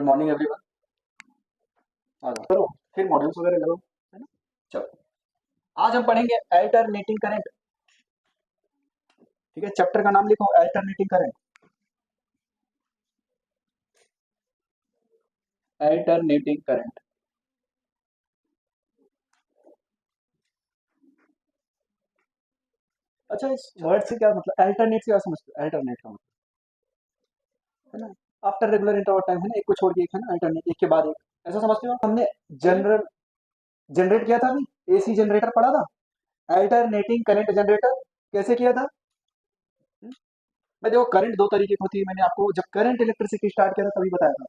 Good morning everyone. आ जाओ करो, फिर मॉड्यूल्स वगैरह करो, है ना। चलो, आज हम पढ़ेंगे अल्टरनेटिंग करंट। ठीक है, चैप्टर का नाम लिखो अल्टरनेटिंग करंट। Alternating current. अच्छा, इस वर्ड से क्या मतलब, अल्टरनेट से क्या समझते हो? अल्टरनेट का मतलब, है ना, आफ्टर रेगुलर इंटरवल टाइम, है ना, एक को छोड़ के एक, है ना, अल्टरनेट, एक के बाद एक, ऐसा समझते हो? हमने जनरल जनरेट किया था अभी, एसी जनरेटर पढ़ा था, अल्टरनेटिंग करंट जनरेटर कैसे किया था। हम्म? मैं देखो, करंट दो तरीके की होती है, मैंने आपको जब करंट इलेक्ट्रिसिटी स्टार्ट किया था तभी बताया था।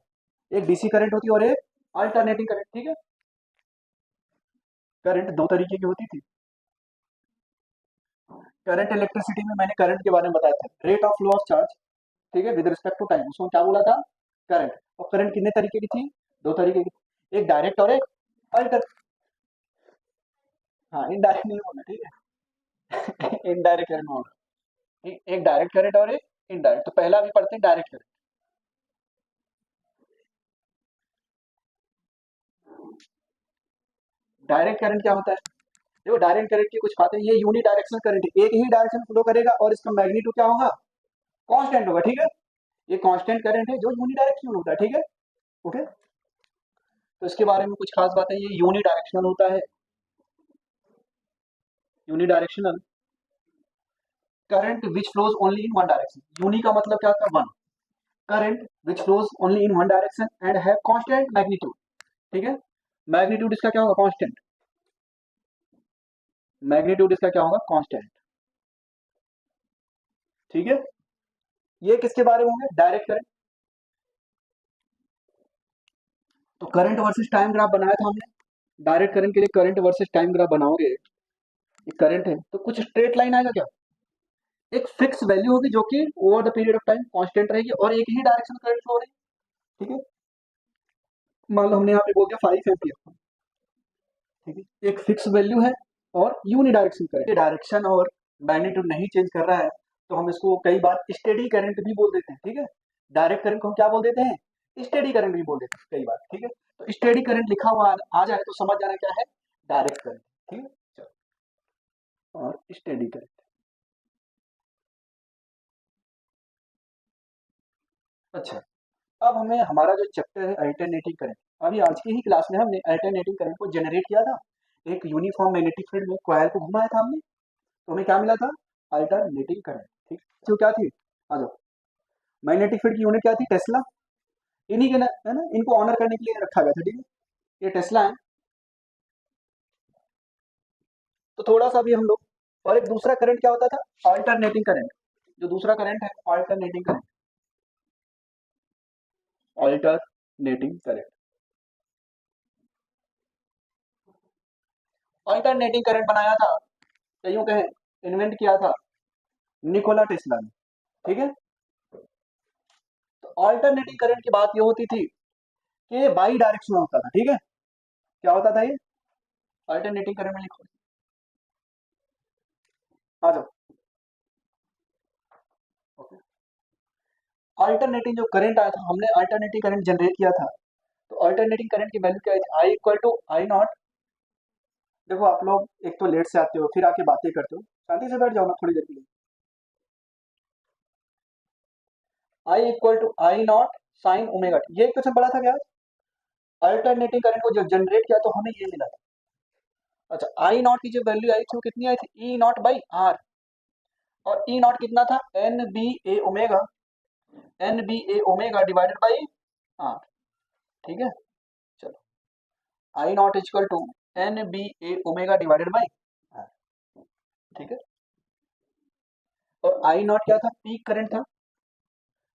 एक डीसी करंट होती है और एक अल्टरनेटिंग करंट। ठीक है, करंट दो तरीके की होती थी। करंट इलेक्ट्रिसिटी में मैंने करंट के बारे में बताया था, rate of flow of charge, ठीक है, विद रिस्पेक्ट टू टाइम, उसको क्या बोला था, करंट। और करंट कितने तरीके की थी? दो तरीके की, एक डायरेक्ट और एक अल्टर। हाँ, इनडायरेक्ट नहीं बोलना, ठीक है। इनडायरेक्ट करंट बोलना, एक डायरेक्ट करंट और एक इनडायरेक्ट। तो पहला भी पढ़ते हैं, डायरेक्ट करंट। डायरेक्ट करंट क्या होता है? देखो, डायरेक्ट करंट की कुछ बातें, ये यूनी डायरेक्शनल करंट है, एक ही डायरेक्शन फ्लो करेगा और इसका मैग्नीट्यूड क्या होगा, कांस्टेंट होगा। ठीक है, ये कांस्टेंट करंट है जो यूनी डायरेक्शनल होता है। ठीक है, ओके। तो इसके बारे में कुछ खास बातें, ये यूनी डायरेक्शनल होता है। Unidirectional current which flows only in one direction. Uni का मतलब क्या होता है, one. Current which flows only in one direction and have constant magnitude. ठीक है, मैग्नीट्यूड इसका क्या होगा, कांस्टेंट। मैग्नीट्यूड इसका क्या होगा, कांस्टेंट। ठीक है, ये किसके बारे में होंगे, डायरेक्ट करंट। तो करंट वर्सेस टाइम ग्राफ बनाया था हमने। डायरेक्ट करंट के लिए करंट वर्सेस टाइम ग्राफ बनाओगे, ये करंट है तो कुछ स्ट्रेट लाइन आएगा क्या, एक फिक्स वैल्यू होगी जो कि over the period of time constant रहेगी और एक ही डायरेक्शन करंट फ्लो हो रही है। ठीक है, मान लो हमने यहाँ पे बोल दिया 5 एम्पियर। ठीक है, एक फिक्स वैल्यू है और यूनि डायरेक्शन करंट, डायरेक्शन और मैग्नीट्यूड नहीं चेंज कर रहा है, तो हम इसको कई बार स्टेडी करंट भी बोल देते हैं। ठीक है, डायरेक्ट करंट को हम क्या बोल देते हैं, स्टेडी करंट भी बोल देते हैं कई बार। ठीक है, तो स्टेडी करंट लिखा हुआ आ जाए तो समझ जाना क्या है, डायरेक्ट करंट। ठीक है, चलो, और स्टेडी करंट। अच्छा, अब हमें हमारा जो चैप्टर है अल्टरनेटिंग करंट, अभी आज की ही क्लास में हमने अल्टरनेटिंग करंट को जनरेट किया था। एक यूनिफॉर्म मैग्नेटिक फील्ड में कॉइल को घुमाया था हमने, तो हमें क्या मिला था, अल्टरनेटिंग करंट। ठीक, जो क्या थी, आ जाओ, मैग्नेटिक फील्ड की यूनिट क्या थी, टेस्ला। इन्हीं के ना, है ना, इनको ऑनर करने के लिए रखा गया था। ठीक है, ये टेस्ला है। तो थोड़ा सा भी हम लोग, और एक दूसरा करंट क्या होता था, अल्टरनेटिंग करंट। जो दूसरा करंट है, alternating current, alternating current. Alternating current बनाया था, या यूं कहें इन्वेंट किया था, निकोला टेस्ला ने। ठीक है, तो अल्टरनेटिंग करंट की बात ये होती थी कि ये बाई डायरेक्शनल होता था। ठीक है, क्या होता था ये, अल्टरनेटिंग करंट में लिखो, आ जाओ, ओके। अल्टरनेटिंग जो करंट आया था, हमने अल्टरनेटिंग करंट जनरेट किया था, तो अल्टरनेटिंग करंट की वैल्यू क्या है, I equal to I not. देखो, आप लोग एक तो लेट से आते हो, फिर आके बातें करते हो, शांति से बैठ जाओ ना थोड़ी देर के लिए। I equal to I not sine omega T, ये क्वेश्चन पढ़ा था क्या, अल्टरनेटिंग करंट को जब जनरेट किया तो हमें ये मिला था। अच्छा, आई नॉट की जो वैल्यू आई थी वो कितनी आई थी, ई नॉट बाई आर। और ई नॉट कितना था, N B A omega, N B A omega divided by R. ठीक है, चलो, I not equal to N B A omega divided by R. ठीक है, और आई नॉट क्या था, पीक करंट था,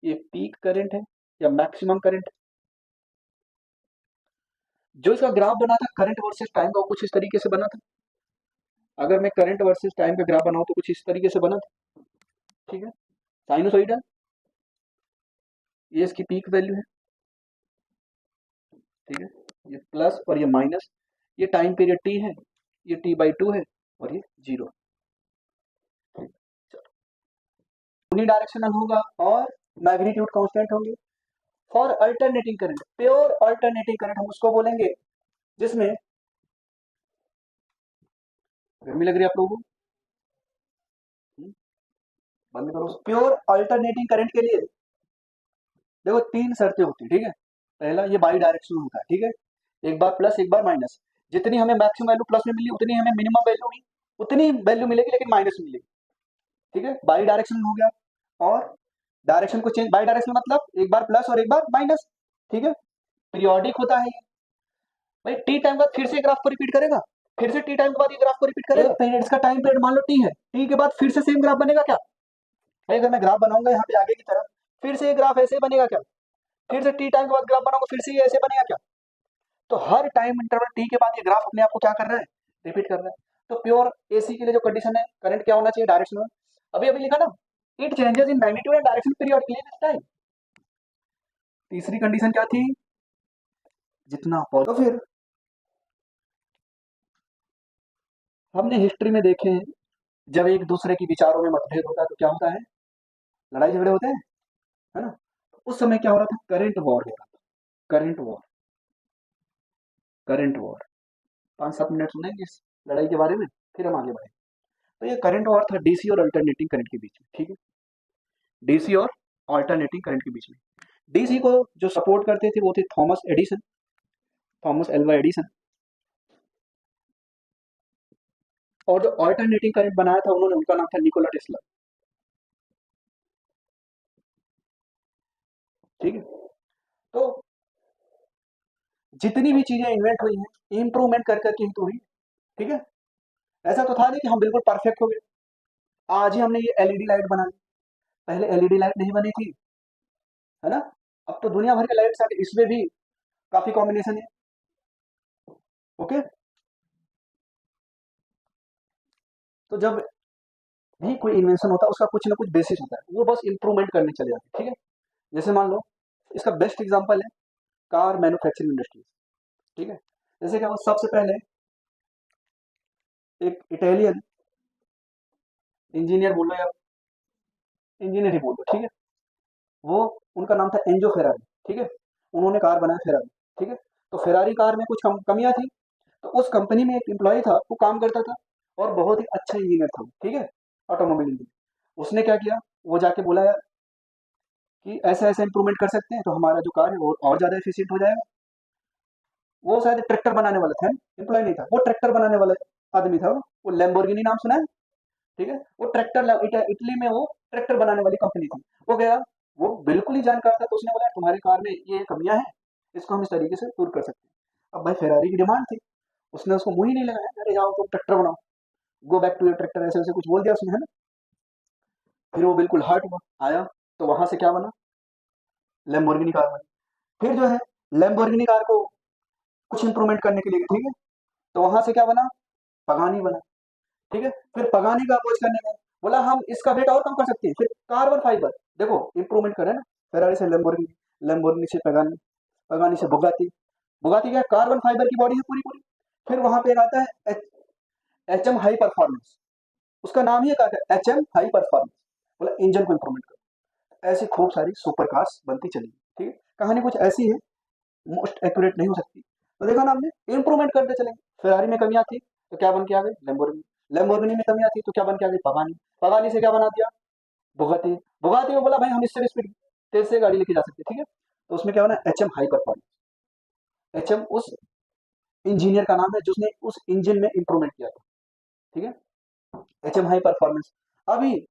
ये पीक करंट है या मैक्सिमम करंट। जो इसका ग्राफ बना था करंट वर्सेस टाइम का, वो कुछ इस तरीके से बना था। अगर मैं करंट वर्सेस टाइम का ग्राफ बनाऊं तो कुछ इस तरीके से बना था। ठीक है, साइनोसॉइडल, ये इसकी पीक वैल्यू है। ठीक है, ये प्लस और ये माइनस, ये टाइम पीरियड टी है, ये टी बाई टू है, और ये जीरो। यूनी डायरेक्शनल होगा और मैग्नीट्यूड कांस्टेंट होंगे। For alternating current, pure alternating current हम उसको बोलेंगे जिसमें, गर्मी लग रही है आप लोगों को? बंद करो। प्योर अल्टरनेटिंग करंट के लिए देखो तीन शर्तें होती है, ठीक है। पहला, ये बाई डायरेक्शनल होता है, ठीक है, एक बार प्लस एक बार माइनस। जितनी हमें मैक्सिमम वैल्यू प्लस में मिली उतनी हमें मिनिमम वैल्यू नहीं, उतनी वैल्यू मिलेगी लेकिन माइनस में मिलेगी, ठीक है। बाई डायरेक्शनल हो गया। और डायरेक्शन को चेंज, बाई डायरेक्शनल मतलब एक बार प्लस और एक बार माइनस, ठीक है। पीरियोडिक होता है ये। भाई टी टाइम बाद फिर से ग्राफ को रिपीट करेगा, फिर से टी टाइम के बाद ये ग्राफ को रिपीट करेगा। पीरियड्स का टाइम पीरियड मान लो टी है, टी के बाद फिर से सेम ग्राफ बनेगा क्या? भाई अगर मैं ग्राफ बनाऊंगा यहाँ पे आगे की तरफ, फिर से ये ग्राफ ऐसे बनेगा क्या? फिर से टी टाइम के बाद ग्राफ बनाऊंगा, फिर से ये ऐसे बनेगा क्या? तो हर टाइम इंटरवल टी के बाद ये ग्राफ अपने आप को क्या कर रहा है, रिपीट कर रहा है। तो प्योर एसी के लिए जो कंडीशन है, करंट क्या होना चाहिए, डायरेक्शनल। अभी अभी लिखा ना, it changes in magnitude and direction periodically with time. तीसरी कंडीशन क्या थी, जितना तो फिर हमने हिस्ट्री में देखे हैं, जब एक दूसरे की विचारों में मतभेद होता है तो क्या होता है, लड़ाई झगड़े होते हैं, है ना। उस समय क्या हो रहा था, करंट वॉर हो रहा था, current war, current war. 5-7 minute सुनेंगे इस लड़ाई के बारे में, फिर हम आगे बढ़े। तो ये करंट वॉर था डीसी और अल्टरनेटिंग करंट के बीच में, ठीक है, डीसी और अल्टरनेटिंग करंट के बीच में। डीसी को जो सपोर्ट करते थे वो थे Thomas Edison, Thomas Alva Edison. और जो अल्टरनेटिंग करंट बनाया था उन्होंने, उनका नाम था निकोला टेस्ला, ठीक है। तो जितनी भी चीजें इन्वेंट हुई हैं, इंप्रूवमेंट कर करके ही तो हुई, ठीक है। ऐसा तो था नहीं कि हम बिल्कुल परफेक्ट हो गए, आज ही हमने ये एलईडी लाइट बना ली, पहले एलईडी लाइट नहीं बनी थी, है ना। अब तो दुनिया भर के लाइट्स आ गए, इसमें भी काफी कॉम्बिनेशन है, ओके। तो जब भी कोई इन्वेंशन होता है उसका कुछ ना कुछ बेसिस होता है, वो बस इंप्रूवमेंट करने चले जाते हैं, ठीक है। जैसे मान लो, इसका बेस्ट एग्जांपल है कार मैन्युफैक्चरिंग इंडस्ट्रीज, ठीक है। जैसे क्या, वो सबसे पहले एक इटालियन इंजीनियर बोलो या इंजीनियर ही बोलो, ठीक है, वो, उनका नाम था एंजो फेरारी, ठीक है। उन्होंने कार बनाया फेरारी, ठीक है। तो फेरारी कार में कुछ कमियां थी, तो उस कंपनी में एक एम्प्लॉय था, वो काम करता था और बहुत ही अच्छा इंजीनियर था, ठीक है, ऑटोमोबाइल इंजीनियर। उसने क्या किया, वो जाके बोला यार कि ऐसा ऐसा इंप्रूवमेंट कर सकते हैं तो हमारा जो कार है वो और ज्यादा एफिशिएंट हो जाएगा। वो शायद ट्रैक्टर बनाने वाला था, एम्प्लॉय नहीं था, वो ट्रैक्टर बनाने वाला आदमी था। वो लैम्बोर्गिनी नाम सुना है, ठीक है। वो ट्रैक्टर, इटली में वो ट्रैक्टर बनाने वाली कंपनी थी। वो गया, वो बिल्कुल ही जानकार था, तो उसने बोला तुम्हारी कार में ये कमियां हैं, इसको हम इस तरीके से दूर कर सकते हैं। अब भाई फेरारी की डिमांड थी, उसने उसको मुंह ही नहीं लगाया, अरे जाओ तुम ट्रैक्टर बनाओ, go back to your tractor, ऐसे ऐसे कुछ बोल दिया उसने, है ना। फिर वो बिल्कुल हर्ट हुआ, आया, तो वहां से क्या बना, लैम्बोर्गिनी कार बनी। फिर जो है, लैम्बोर्गिनी कार को कुछ इंप्रूवमेंट करने के लिए, ठीक है, तो वहां से क्या बना, पगानी बना, ठीक है। फिर पगानी का अप्रोच करने का, बोला हम इसका वेट और कम कर सकते हैं, फिर कार्बन फाइबर, देखो इंप्रूवमेंट करें ना, फेरारी से लैम्बोर्गिनी, लैम्बोर्गिनी से पगानी, पगानी से बुगाती, बुगाती क्या, कार्बन फाइबर की बॉडी है पूरी पूरी। फिर वहां पे आता है एच एम हाई परफॉर्मेंस, उसका नाम ही क्या है, एच एम हाई परफॉर्मेंस, बोला इंजन को इंप्रूवमेंट करो। ऐसी खूब सारी सुपर कार्स बनती चली, ठीक है। कहानी कुछ ऐसी है, मोस्ट एक्यूरेट नहीं हो सकती। तो देखा ना आपने, इंप्रूवमेंट करते चलेंगे। फेरारी में कमियां थी तो क्या बन के आ गई, लैम्बोर्गिनी। लैम्बोर्गिनी में कमियां थी तो क्या बन के आ गई, पगानी। पगानी से क्या बना दिया, बुगाती। बुगाती में बोला भाई हम इससे भी स्पीड तेज से गाड़ी लेके जा सकते, ठीक है। तो उसमें क्या बना, H M high performance. H M उस इंजीनियर का नाम है जिसने उस इंजन में इंप्रूवमेंट किया था, ठीक है। H M high performance. अभी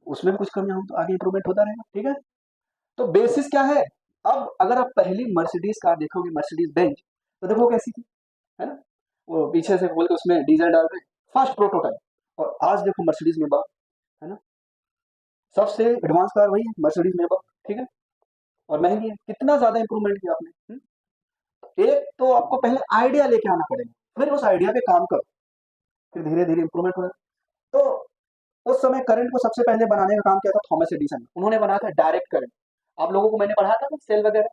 उसमें भी कुछ कमियां हो तो आगे इंप्रूवमेंट होता रहेगा, ठीक है। तो बेसिस क्या है, अब अगर आप पहली मर्सिडीज कार देखोगे, मर्सिडीज बेंज, तो देखो कैसी थी, है ना। वो पीछे से बोल के उसमें डीजल डाल रहे, फर्स्ट प्रोटोटाइप। और आज देखो मर्सिडीज में, है ना, सबसे एडवांस कार वही है, मर्सिडीज में, ठीक है। और महंगी है, कितना ज्यादा इंप्रूवमेंट किया आपने, एक तो आपको पहले आइडिया लेके आना पड़ेगा, फिर उस आइडिया पे काम करो, फिर धीरे धीरे इंप्रूवमेंट होगा। तो उस समय करंट को सबसे पहले बनाने का काम किया था थॉमस एडिसन ने, उन्होंने बनाया था डायरेक्ट करंट। आप लोगों को मैंने पढ़ाया था ना सेल वगैरह,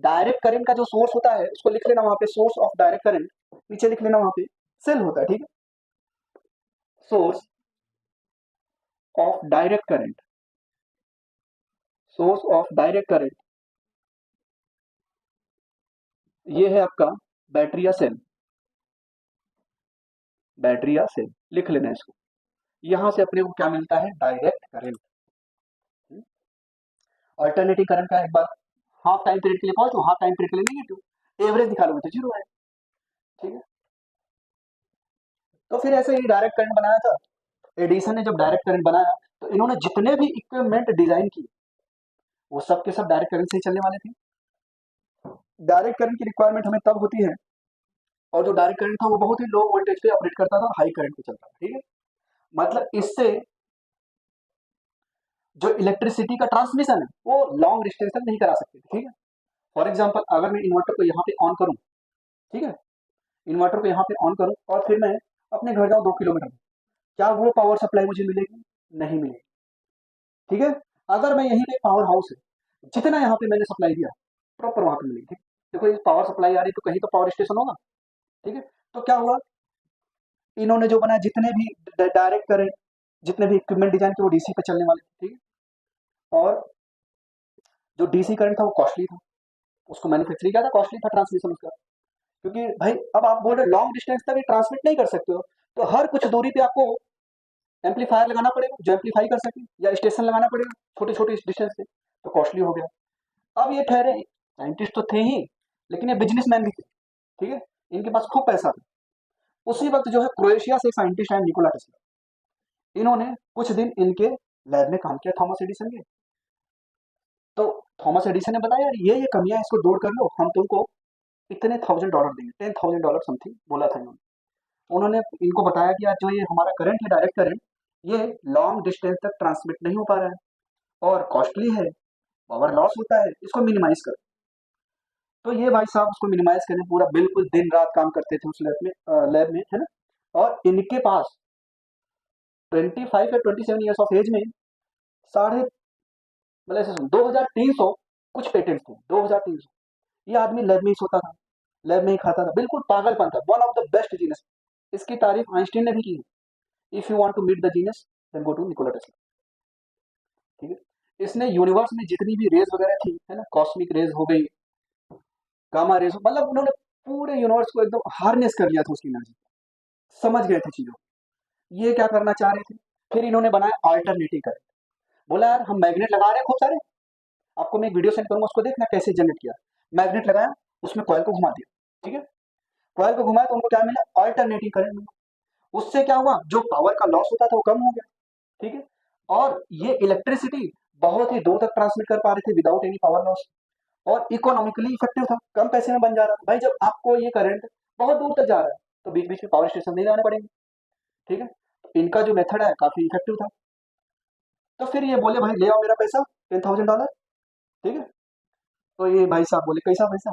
डायरेक्ट करंट का जो सोर्स होता है उसको लिख लेना वहां पे, सोर्स ऑफ डायरेक्ट करंट, नीचे लिख लेना वहां पे सेल होता है, ठीक है। Source of direct current, source of direct current, ये है आपका बैटरी या सेल, बैटरी या सेल लिख लेना इसको। यहां से अपने को क्या मिलता है, डायरेक्ट करंट। अल्टरनेटिंग करंट का एक बार हाफ टाइम पीरियड के लिए पॉजिटिव, हाफ टाइम पीरियड के लिए नेगेटिव, एवरेज निकालोगे तो जीरो है। ठीक है, तो फिर ऐसे ही डायरेक्ट करंट बनाया था। एडिसन ने जब डायरेक्ट करंट बनाया तो इन्होंने जितने भी इक्विपमेंट डिजाइन किए वो सब के सब डायरेक्ट करंट से ही चलने वाले थे। डायरेक्ट करंट की रिक्वायरमेंट हमें तब होती है, और जो डायरेक्ट करंट था वो बहुत ही लो वोल्टेज पे ऑपरेट करता था, हाई करंट पे चलता था। ठीक है, मतलब इससे जो इलेक्ट्रिसिटी का ट्रांसमिशन है वो लॉन्ग डिस्टेंस तक नहीं करा सकते। ठीक है, फॉर एग्जाम्पल अगर मैं इन्वर्टर को यहाँ पे ऑन करूँ, ठीक है, इन्वर्टर को यहाँ पे ऑन करूँ और फिर मैं अपने घर जाऊँ 2 किलोमीटर, क्या वो पावर सप्लाई मुझे मिलेगी? नहीं मिलेगी। ठीक है, अगर मैं यहीं पे पावर हाउस है, जितना यहाँ पे मैंने सप्लाई दिया प्रॉपर वहां पे मिलेगी। ठीक, देखो ये पावर सप्लाई आ रही तो कहीं तो पावर स्टेशन होगा। ठीक है, तो क्या हुआ, इन्होंने जो बनाया जितने भी डायरेक्ट करंट, जितने भी इक्विपमेंट डिजाइन थे वो डीसी पे चलने वाले थे। ठीक है, और जो डीसी करंट था वो कॉस्टली था, उसको मैन्युफैक्चरिंग क्या था, कॉस्टली था ट्रांसमिशन उसका। क्योंकि भाई अब आप बोल रहे लॉन्ग डिस्टेंस तक ट्रांसमिट नहीं कर सकते हो, तो हर कुछ दूरी पे आपको एम्पलीफायर लगाना पड़ेगा जो एम्पलीफाई कर सके, या स्टेशन लगाना पड़ेगा छोटे छोटे डिस्टेंस पे, तो कॉस्टली हो गया। अब ये ठहरे साइंटिस्ट तो थे ही, लेकिन ये बिजनेसमैन भी थे। ठीक है, इनके पास खूब पैसा था। उसी वक्त जो है क्रोएशिया से साइंटिस्ट आए निकोला टेस्ला, इन्होंने कुछ दिन इनके लैब में काम किया थॉमस एडिसन के। तो थॉमस एडिसन ने बताया यार ये कमियां इसको दूर कर लो, हम तुमको इतने $1000 देंगे, $10,000 समथिंग बोला था इन्होंने। उन्होंने इनको बताया कि यार जो ये हमारा करंट है डायरेक्ट करंट, ये लॉन्ग डिस्टेंस तक ट्रांसमिट नहीं हो पा रहा है और कॉस्टली है, पावर लॉस होता है, इसको मिनिमाइज करो। तो ये भाई साहब उसको मिनिमाइज करने पूरा बिल्कुल दिन रात काम करते थे उस लैब में, है ना। और इनके पास 25 या 27 ईयर्स ऑफ एज में साढ़े, मतलब ऐसे 2300 कुछ पेटेंट थे, 2300। ये आदमी लैब में ही सोता था, लैब में ही खाता था, बिल्कुल पागलपन था, one of the best genius. इसकी तारीफ आइंस्टीन ने भी की है। If you want to meet the genius then go to Nikola Tesla. ठीक है, इसने यूनिवर्स में जितनी भी रेज वगैरह थी, है ना, कॉस्मिक रेज हो गई, गामा रेज, मतलब उन्होंने पूरे यूनिवर्स को एकदम हार्नेस कर लिया था उसकी एनर्जी, समझ गए थे चीजों को। ये क्या करना चाह रहे थे, फिर इन्होंने बनाया अल्टरनेटिव करंट। बोला यार हम मैग्नेट लगा रहे हैं खूब सारे, आपको मैं एक वीडियो सेंड करूंगा, उसको देखना कैसे जनरेट किया। मैग्नेट लगाया, उसमें कॉइल को घुमा दिया। ठीक है, कॉइल को घुमाया तो उनको क्या मिला, अल्टरनेटिव करंट मिला। उससे क्या हुआ, जो पावर का लॉस होता था वो कम हो गया। ठीक है, और ये इलेक्ट्रिसिटी बहुत ही दूर तक ट्रांसमिट कर पा रहे थे विदाउट एनी पावर लॉस, और इकोनॉमिकली इफेक्टिव था, कम पैसे में बन जा रहा था। भाई जब आपको ये करंट बहुत दूर तक जा रहा है तो बीच बीच में पावर स्टेशन नहीं जाने पड़ेंगे। ठीक है, तो इनका जो मेथड है काफी इफेक्टिव था। तो फिर ये बोले भाई ले आओ मेरा पैसा, $10,000। ठीक है, तो ये भाई साहब बोले कैसा पैसा।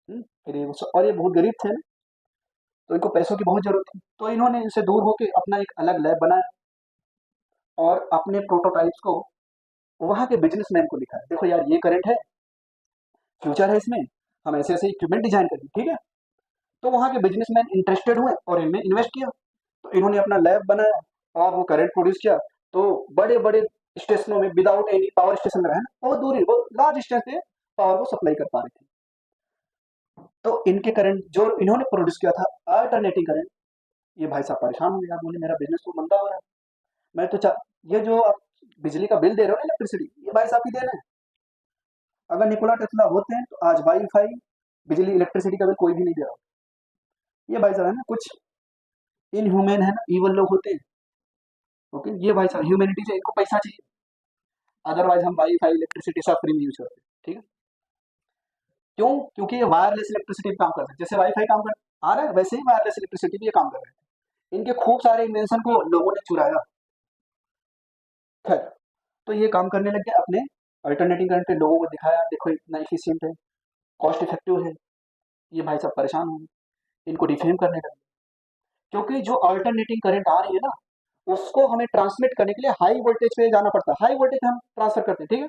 फिर ये और ये बहुत गरीब थे ना, तो इनको पैसों की बहुत जरूरत थी, तो इन्होंने इनसे दूर होकर अपना एक अलग लैब बनाया और अपने प्रोटोटाइप्स को वहां के बिजनेसमैन को दिखाया, देखो यार ये करंट है, फ्यूचर है इसमें, हम ऐसे ऐसे इक्विपमेंट डिजाइन करेंगे। ठीक है, तो वहां के बिजनेसमैन इंटरेस्टेड हुए और इनमें इन्वेस्ट किया। तो इन्होंने अपना लैब बनाया और वो करंट प्रोड्यूस किया। तो बड़े बड़े स्टेशनों में विदाउट एनी पावर स्टेशन रहे ना, बहुत दूरी, वो लार्ज डिस्टेंस पे पावर को सप्लाई कर पा रहे थे। तो इनके करंट जो इन्होंने प्रोड्यूस किया था अल्टरनेटिंग करंट, ये भाई साहब परेशान हो गया, बोले मेरा बिजनेस तो मंदा हो रहा है, मैं तो ये जो आप बिजली का बिल दे रहे हो ना, इलेक्ट्रिसिटी, ये भाई साहब ही दे रहे हैं। अगर निकोला टेस्ला होते हैं तो आज वाईफाई, बिजली, इलेक्ट्रिसिटी का बिल कोई भी नहीं दे रहा। ये भाई साहब है ना कुछ इनह्यूमन है ना, इवल लोग होते हैं। ओके, ये भाई साहब ह्यूमैनिटी से इनको पैसा चाहिए, अदरवाइज हम वाईफाई इलेक्ट्रिसिटी सब फ्री में यूज करते हैं। ठीक है, क्यों, क्योंकि ये वायरलेस इलेक्ट्रिसिटी पे काम करते हैं, जैसे वाईफाई काम कर आ रहा है वैसे ही वायरलेस इलेक्ट्रिसिटी भी ये काम कर रहे हैं। इनके खूब सारे इन्वेंशन को लोगों ने चुराया। खैर, तो ये काम करने लग गए अपने अल्टरनेटिव करंट पे, लोगों को दिखाया देखो इतना इफिशियंट है, कॉस्ट इफेक्टिव है। ये भाई सब परेशान हो गए, इनको डिफेम करने लगे, क्योंकि जो अल्टरनेटिंग करंट आ रही है ना उसको हमें ट्रांसमिट करने के लिए हाई वोल्टेज पे जाना पड़ता है, हाई वोल्टेज हम ट्रांसफर करते हैं। ठीक है,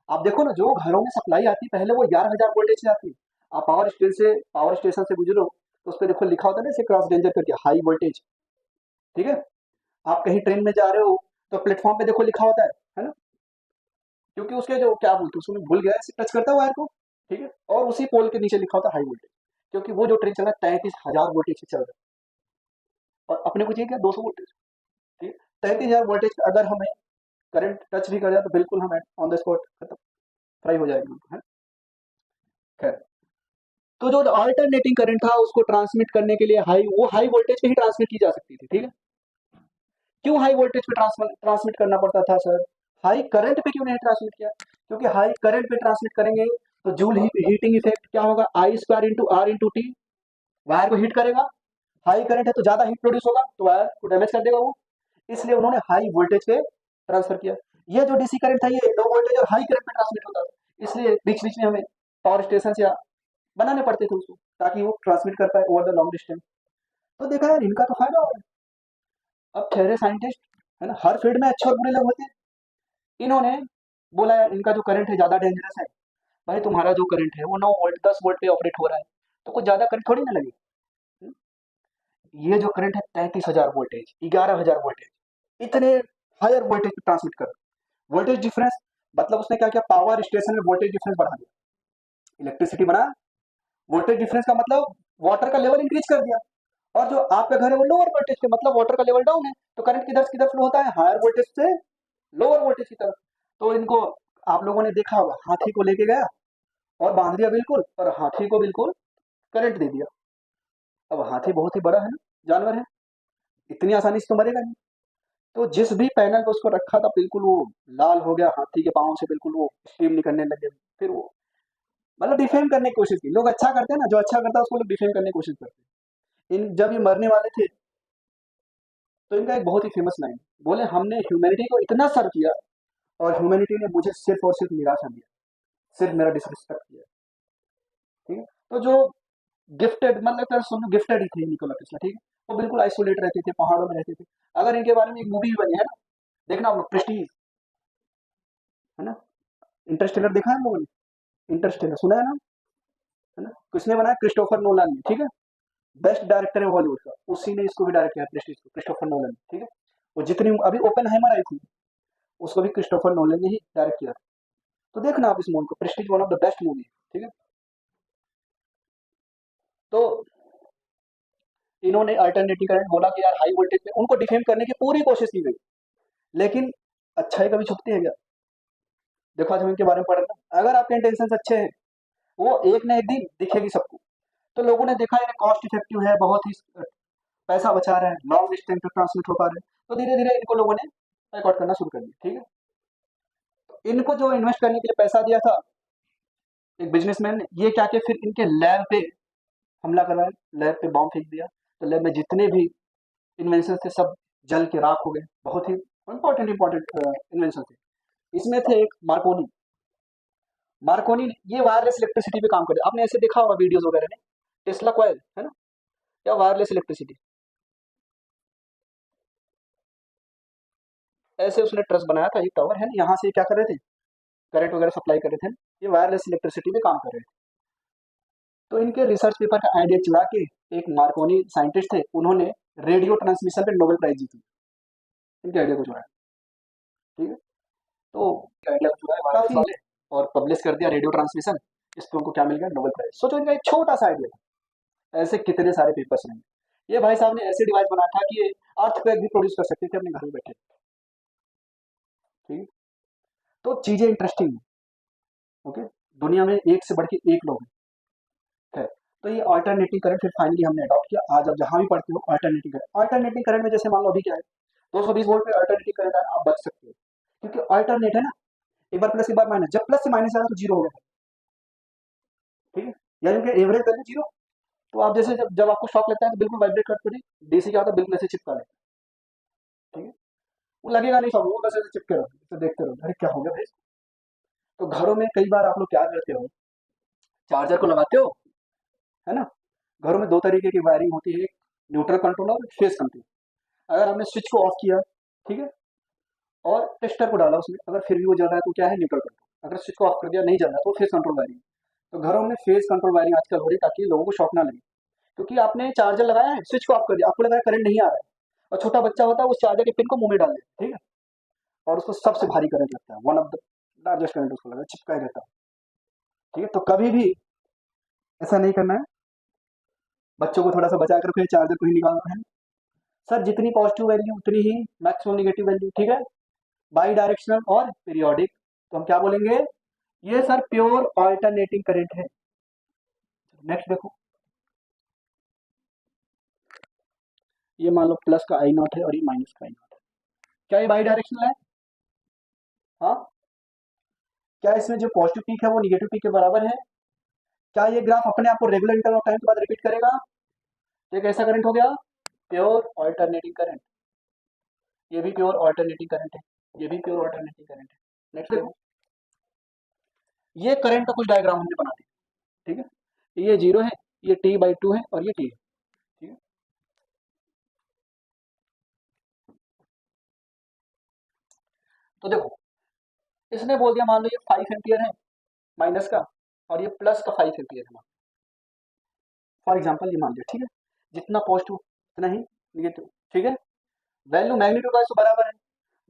आप देखो ना जो घरों में सप्लाई आती है पहले वो 11,000 वोल्टेज से आती है। आप पावर स्टेशन से गुजरो तो उस पर देखो लिखा होता है ना इसे क्रॉस डेंजर करके, हाई वोल्टेज। ठीक है, आप कहीं ट्रेन में जा रहे हो तो प्लेटफॉर्म पे देखो लिखा होता है ना, क्योंकि उसके जो क्या बोलते हैं उसको मैं भूल गया, टच करता है वायर को, ठीक है, और उसी पोल के नीचे लिखा होता है हाई वोल्टेज, क्योंकि वो जो ट्रेन चल रहा है 33,000 वोल्टेज से चल रहा है और अपने को चाहिए क्या 200 वोल्टेज। ठीक है, 33,000 वोल्टेज पे अगर हमें करंट टच भी कर जाए तो बिल्कुल हमें ऑन द स्पॉट खत्म, फ्राई हो जाएगी है। खैर, तो जो अल्टरनेटिंग करंट था उसको ट्रांसमिट करने के लिए वो हाई वोल्टेज पे ही ट्रांसमिट की जा सकती थी। ठीक है, क्यों हाई वोल्टेज पे ट्रांसमिट करना पड़ता था सर, हाई करंट पे क्यों नहीं ट्रांसमिट किया, क्योंकि हाई करंट पे ट्रांसमिट करेंगे तो जूल हीटिंग इफेक्ट क्या होगा, I square into R into T, wire को हीट करेगा, हाई करंट है तो ज्यादा हीट प्रोड्यूस होगा तो वायर को डैमेज कर देगा वो, इसलिए उन्होंने हाई वोल्टेज पे ट्रांसफर किया। ये जो डीसी करंट था ये लो वोल्टेज और हाई करंट पे ट्रांसमिट होता था, इसलिए बीच बीच में हमें पावर स्टेशन या बनाने पड़ते थे उसको ताकि वो ट्रांसमिट कर पाए ओवर द लॉन्ग डिस्टेंस। तो देखा यार इनका तो फायदा हो रहा है। अब ठहरे साइंटिस्ट, है ना, हर फील्ड में अच्छे और बुरे लोग होते हैं। इन्होंने बोला यार इनका जो करंट है ज्यादा डेंजरस है, भाई तुम्हारा जो करंट है वो 9 वोल्ट 10 वोल्ट पे ऑपरेट हो रहा है तो कुछ ज्यादा करंट थोड़ी ना लगे। ये जो करंट है 33,000 वोल्टेज 11,000 वोल्टेज इतने हायर वोल्टेज पे ट्रांसमिट कर, वोल्टेज डिफरेंस मतलब उसने क्या किया, पावर स्टेशन में वोल्टेज डिफरेंस बढ़ा दिया, इलेक्ट्रिसिटी बना, वोल्टेज डिफरेंस का मतलब वाटर का लेवल इंक्रीज कर दिया, और जो आपका घर है वो लोअर वोल्टेज पे मतलब वाटर का लेवल डाउन है, तो करंट किधर किधर फ्लो होता है, हायर वोल्टेज से लोअर वोल्टेज की तरफ। तो इनको आप लोगों ने देखा होगा, हाथी को लेके गया और बांध दिया बिल्कुल, और हाथी को बिल्कुल करंट दे दिया। अब हाथी बहुत ही बड़ा है ना, जानवर है, इतनी आसानी से तो मरेगा नहीं। तो जिस भी पैनल पे उसको रखा था बिल्कुल वो लाल हो गया, हाथी के पाँव से बिल्कुल वो स्टीम निकलने लगे, फिर वो मतलब डिफेम करने की कोशिश की। लोग अच्छा करते हैं ना, जो अच्छा करता है उसको लोग डिफेम करने की कोशिश करते हैं। इन जब ये मरने वाले थे तो इनका एक बहुत ही फेमस लाइन, बोले हमने ह्यूमैनिटी को इतना सर्व किया और ह्यूमैनिटी ने मुझे सिर्फ और सिर्फ निराशा दिया, सिर्फ मेरा डिसरिस्पेक्ट किया। ठीक है, तो जो गिफ्टेड मतलब सुनो गिफ्टेड ही थे निकोला टेस्ला। ठीक है, वो बिल्कुल आइसोलेट रहते थे, पहाड़ों में रहते थे। अगर इनके बारे में एक मूवी भी बनी है ना, देखना आप लोग, प्रेस्टीज, है ना, इंटरस्टेलर देखा है हम लोगों ने, इंटरस्टेलर सुना है ना, है ना, किसने बनाया, क्रिस्टोफर नोलन ने। ठीक है, बेस्ट डायरेक्टर है हॉलीवुड का, उसी ने इसको भी डायरेक्ट किया प्रेस्टीज को, क्रिस्टोफर नोलन ने। ठीक है, वो जितनी अभी ओपेनहाइमर आई थी उसको भी क्रिस्टोफर नोलन ने ही डायरेक्ट किया था। तो देखना आप इस मूवी को, Prestige one of the best movie है। ठीक है, तो इन्होंने अल्टरनेटिव करंट बोला कि यार हाई वोल्टेज पे उनको डिफेम करने की पूरी कोशिश की गई, लेकिन अच्छाई कभी छुपती है क्या, देखो आज हम इनके बारे में पढ़ रहे हैं, अगर आपके इंटेंशन अच्छे हैं वो एक ना एक दिन दिखेगी सबको। तो लोगों ने देखा ये कॉस्ट इफेक्टिव है, बहुत ही पैसा बचा रहा है, लॉन्ग डिस्टेंस पे ट्रांसमिट हो पा रहे हैं, तो धीरे धीरे इनको लोगों ने रिकॉर्ड करना शुरू कर दिया। ठीक है, तो इनको जो इन्वेस्ट करने के लिए पैसा दिया था एक बिजनेसमैन ने, ये क्या किया, फिर इनके लैब पे हमला करवाया, लैब पे बॉम्ब फेंक दिया, तो लैब में जितने भी इन्वेंशन थे सब जल के राख हो गए। बहुत ही इंपॉर्टेंट इंपॉर्टेंट इन्वेंशन थे। इसमें थे एक मार्कोनी, मार्कोनी ये वायरलेस इलेक्ट्रिसिटी पे काम करे, आपने ऐसे देखा होगा वीडियोस वगैरह में, टेस्ला कॉइल है ना, या वायरलेस इलेक्ट्रिसिटी, ऐसे उसने ट्रस्ट बनाया था, एक टावर है ना, यहाँ से क्या कर रहे थे, करंट वगैरह सप्लाई कर रहे थे, ये वायरलेस इलेक्ट्रिसिटी पे काम कर रहे थे। तो इनके रिसर्च पेपर का आइडिया चला के एक मार्कोनी साइंटिस्ट थे, उन्होंने रेडियो ट्रांसमिशन पे नोबेल प्राइज जीती, इनके आइडिया को चुराया। ठीक है, तो आइडिया को चुराया काफी और पब्लिश कर दिया रेडियो ट्रांसमिशन, इस पे उनको क्या मिल गया, नोबेल प्राइज। सोचो इनका एक छोटा सा आइडिया था, ऐसे कितने सारे पेपर्स हैं। ये भाई साहब ने ऐसे डिवाइस बनाया था कि ये अर्थक्वेक भी प्रोड्यूस कर सकते थे अपने घर में बैठे। ठीक है, तो चीजें इंटरेस्टिंग है। ओके, दुनिया में एक से बढ़ के एक लोग है। तो ये अल्टरनेटिव करंट फिर फाइनली हमने अडॉप्ट किया। आज आप जहां भी पढ़ते हो अल्टरनेटिव करंट में जैसे मान लो अभी क्या है, 220 वोल्ट पे अल्टरनेटिव करंट है, आप बच सकते हो, क्योंकि अल्टरनेट है ना, एक बार प्लस एक बार माइनस, जब प्लस से माइनस आया तो जीरो हो गया। ठीक है, यानी कि एवरेज वैल्यू जीरो। तो आप जैसे जब आपको शॉक लगता है तो बिल्कुल वाइब्रेट करते हो, डीसी क्या होता है, बिल्कुल ऐसे चिपका लेते हैं। ठीक है, वो लगेगा नहीं, सब वो बस ऐसे चिपके रहो, इसे देखते रहो, अरे क्या हो गया भाई। तो घरों में कई बार आप लोग क्या करते हो, चार्जर को लगाते हो, है ना, घरों में दो तरीके की वायरिंग होती है, न्यूट्रल कंट्रोल और फेज कंट्रोल। अगर हमने स्विच को ऑफ किया, ठीक है, और टेस्टर को डाला उसमें, अगर फिर भी वो जल रहा है तो क्या है, न्यूट्रल कंट्रोल। अगर स्विच को ऑफ कर दिया नहीं जल रहा तो फेज कंट्रोल वायरिंग। तो घरों में फेज कंट्रोल वायरिंग आजकल हो रही है ताकि लोगों को शॉक ना लगे, क्योंकि आपने चार्जर लगाया है, स्विच को ऑफ कर दिया, आपको लगा करंट नहीं आ रहा है, और छोटा बच्चा होता है उस चार्जर के पिन को मुंह में डाल देता है। ठीक है, और उसको सबसे भारी करंट लगता है, one of the largest current उसको लगा, चिपका ही रहता है। ठीक है, तो कभी भी ऐसा नहीं करना है, बच्चों को थोड़ा सा बचा कर रखो, चार्जर को ही निकालना है। सर जितनी पॉजिटिव वैल्यू उतनी ही मैक्सिमम नेगेटिव वैल्यू, ठीक है, बाई डायरेक्शनल और पीरियोडिक, तो हम क्या बोलेंगे, ये सर प्योर ऑल्टरनेटिंग करंट है। नेक्स्ट देखो, ये मान लो प्लस का आई नॉट है और ये माइनस का आई नॉट है, क्या ये बाई डायरेक्शनल है? हाँ, क्या इसमें जो पॉजिटिव पीक है वो निगेटिव पीक के बराबर है? क्या ये ग्राफ अपने आप को रेगुलर इंटरवल ऑफ टाइम के बाद रिपीट करेगा? तो ये कैसा करंट हो गया? Pure alternating current. ये भी प्योर ऑल्टरनेटिंग करंट है, ये भी प्योर ऑल्टरनेटिंग करंट है। नेक्स्ट देखो, ये करंट का कुछ डायग्राम हमने बना दिया, ठीक है, ये 0 है, ये T/2 है और ये T है, ठीक है। तो देखो, इसने बोल दिया मान लो ये 5 एम्पियर है माइनस का, और ये प्लस का 5 एम्पियर है, फॉर एग्जाम्पल ये मान लिया, ठीक है, जितना पॉजिटिव उतना ही निगेटिव, ठीक है, वैल्यू मैग्नीट्यूड वाइज तो बराबर है,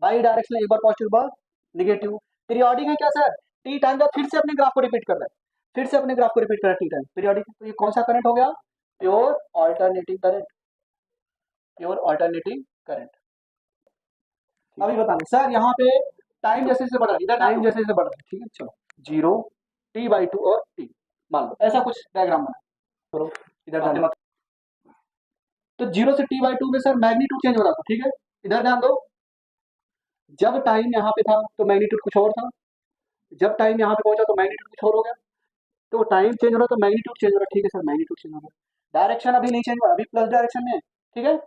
बाई डायरेक्शन एक बार पॉजिटिव बार निगेटिव। पीरियोडिक है क्या सर? टी टाइम का फिर से अपने ग्राफ को रिपीट कर रहा है, फिर से अपने ग्राफ को रिपीट कर रहा है टी टाइम, पीरियोडिक। तो ये कौन सा करंट हो गया? Pure alternating current, pure alternating current. अभी बताएंगे सर, यहाँ पे टाइम जैसे जैसे बढ़ रहा है, इधर टाइम जैसे जैसे बढ़ रहा है, ठीक है, चलो 0 T/2 और T, मान लो ऐसा कुछ डायग्राम बना करो, इधर ध्यान दो। तो 0 से T/2 में सर मैग्नीट्यूड चेंज हो रहा था, ठीक है, इधर ध्यान दो, जब टाइम यहाँ पे था तो मैग्नीट्यूड कुछ और था, जब टाइम यहाँ पे पहुंचा तो मैग्नीट्यूड कुछ और हो गया, तो टाइम चेंज हो रहा तो मैग्नीट्यूड चेंज हो रहा, ठीक है सर, मैग्नीट्यूड चेंज हो रहा, डायरेक्शन अभी नहीं चेंज हुआ, अभी प्लस डायरेक्शन में है, ठीक है।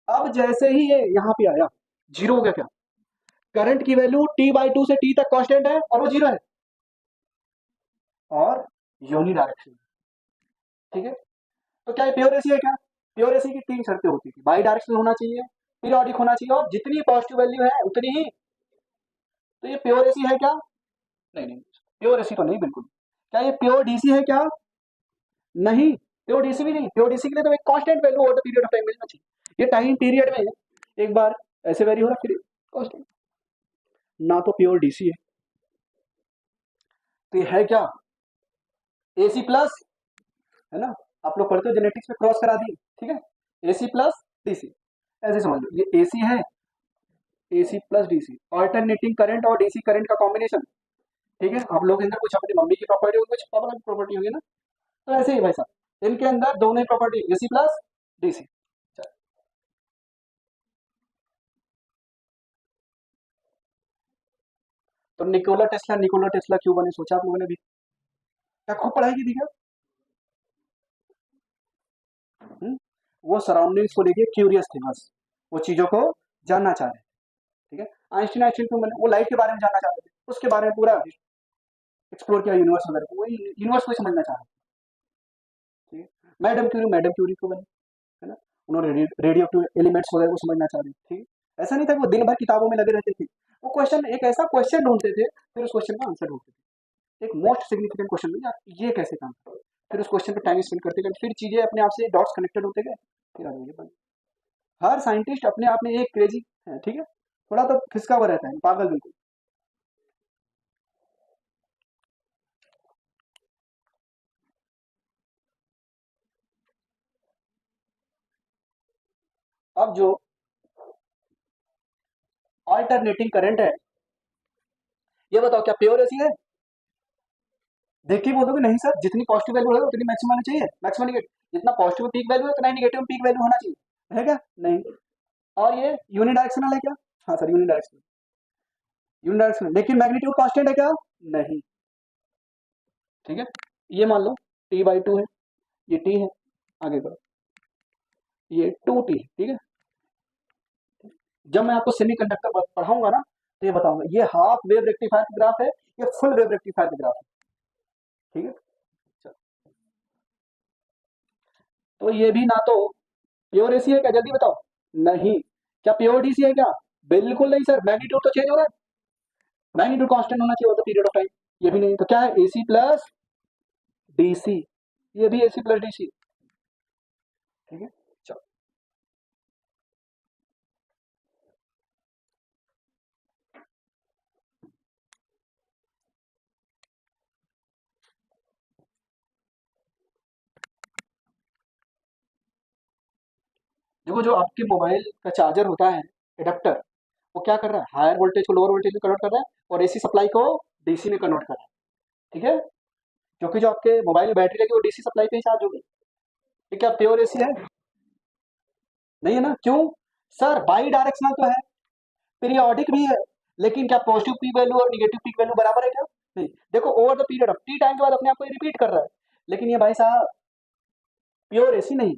अब जैसे ही ये यहाँ पे आया, 0 हो गया, क्या करंट की वैल्यू T/2 से T तक कांस्टेंट है और वो 0 है, और यूनि डायरेक्शन, ठीक है। तो क्या ये प्योर एसी है? क्या प्योर एसी की 3 शर्तें होती थी, बाई डायरेक्शनल होना चाहिए, पीरियोडिक होना चाहिए, और जितनी पॉजिटिव वैल्यू है उतनी ही। तो ये प्योर एसी है क्या? नहीं नहीं, प्योर एसी तो नहीं बिल्कुल। क्या ये प्योर डीसी है क्या? नहीं, प्योर डीसी भी नहीं, प्योर डीसी के लिए तो एक constant value over the period of time मिलना चाहिए, ये टाइम पीरियड में एक बार ऐसे वेरी हो रहा फिर कांस्टेंट, ना तो प्योर डीसी है, तो ये है क्या? एसी प्लस, है ना, आप लोग पढ़ते हो जेनेटिक्स में, क्रॉस करा दी, ठीक है, एसी प्लस डीसी, ऐसे समझ लो, ये एसी है, AC plus DC, alternating current और डीसी करंट का कॉम्बिनेशन, ठीक है। आप लोग के अंदर कुछ अपनी मम्मी की प्रॉपर्टी होगी, कुछ पापा की प्रॉपर्टी होगी ना, तो ऐसे ही भाई साहब इनके अंदर दोनों ही प्रॉपर्टी, एसी प्लस डीसी। तो निकोला टेस्ला क्यों बने, सोचा आप लोगों ने भी? क्या खूब पढ़ाई की थी क्या? हुँ? वो सराउंडिंग्स को लेके क्यूरियस थे बस, वो चीजों को जानना चाह रहे थे, ठीक है। आइंस्टीन आइंस्टीन क्यों बने? वो लाइट के बारे में जानना चाह रहे थे, उसके बारे में पूरा एक्सप्लोर किया यूनिवर्स वगैरह को, वही यूनिवर्स को ही समझना चाह रहे थे, ठीक है। मैडम क्यूरी क्यों बनी, है ना, उन्होंने रेडियो एक्टिव एलिमेंट्स वगैरह को समझना चाह रहे थे, ठीक है। ऐसा नहीं था कि वो दिन भर किताबों में लगे रहते थे, वो क्वेश्चन, एक ऐसा क्वेश्चन ढूंढते थे, फिर उस क्वेश्चन का आंसर ढूंढते थे, एक मोस्ट सिग्निफिकेंट क्वेश्चन में यार ये कैसे काम करता है, फिर उस क्वेश्चन पे टाइम स्पेंड करते गए, फिर चीजें अपने आप से डॉट्स कनेक्टेड होते गए, फिर आगे ये बन। हर साइंटिस्ट अपने आप में एक क्रेजी है, ठीक है, थोड़ा तो खिसका हुआ रहता है, पागल बिल्कुल। अब जो ऑल्टरनेटिंग करंट है, ये बताओ क्या प्योर एसी है? देख के बोलोगे नहीं सर, जितनी पॉजिटिव वैल्यू है उतनी मैक्सिमम होनी चाहिए, मैक्सिमम निगेटिव, जितना पॉजिटिव पीक वैल्यू है उतना ही निगेटिव पीक वैल्यू होना चाहिए, है क्या? नहीं। और ये यूनिडायरेक्शनल है क्या? हाँ सर, यूनिडायरेक्शनल, यूनिडायरेक्शनल, लेकिन मैग्नीट्यूड कांस्टेंट है क्या? नहीं, ठीक है। ये मान लो T/2 है, ये T है, आगे बढ़ो, ये 2T है, ठीक है। जब मैं आपको सेमीकंडक्टर पढ़ाऊंगा ना, तो ये बताऊंगा ये हाफ वेव रेक्टिफायर का ग्राफ है, ये फुल वेव रेक्टिफायर का ग्राफ है, ठीक है। चलो, तो ये भी ना तो प्योर एसी है क्या, जल्दी बताओ? नहीं। क्या प्योर डीसी है क्या? बिल्कुल नहीं सर, मैग्नीट्यूड तो चेंज हो रहा है, मैग्नीट्यूड कांस्टेंट होना चाहिए होता पीरियड ऑफ टाइम, ये भी नहीं, तो क्या है, एसी प्लस डीसी, ये भी एसी प्लस डीसी, ठीक है। चलो, देखो जो आपके मोबाइल का चार्जर होता है, एडाप्टर, वो क्या कर रहा है, हायर वोल्टेज को लोअर वोल्टेज में कन्वर्ट कर रहा है और एसी सप्लाई को डीसी में कन्वर्ट कर रहा है। ठीक है, क्योंकि जो आपके मोबाइल में बैटरी लगी वो डीसी सप्लाई पे ही चार्ज होगी। ये क्या प्योर एसी है? नहीं है ना, क्यों? सर बाई डायरेक्शनल तो है, पीरियोडिक भी है, लेकिन क्या पॉजिटिव पीक वैल्यू और निगेटिव पीक वैल्यू बराबर है क्या? नहीं। देखो over the period of T time के बाद अपने आप को रिपीट कर रहा है, लेकिन ये भाई साहब प्योर एसी नहीं,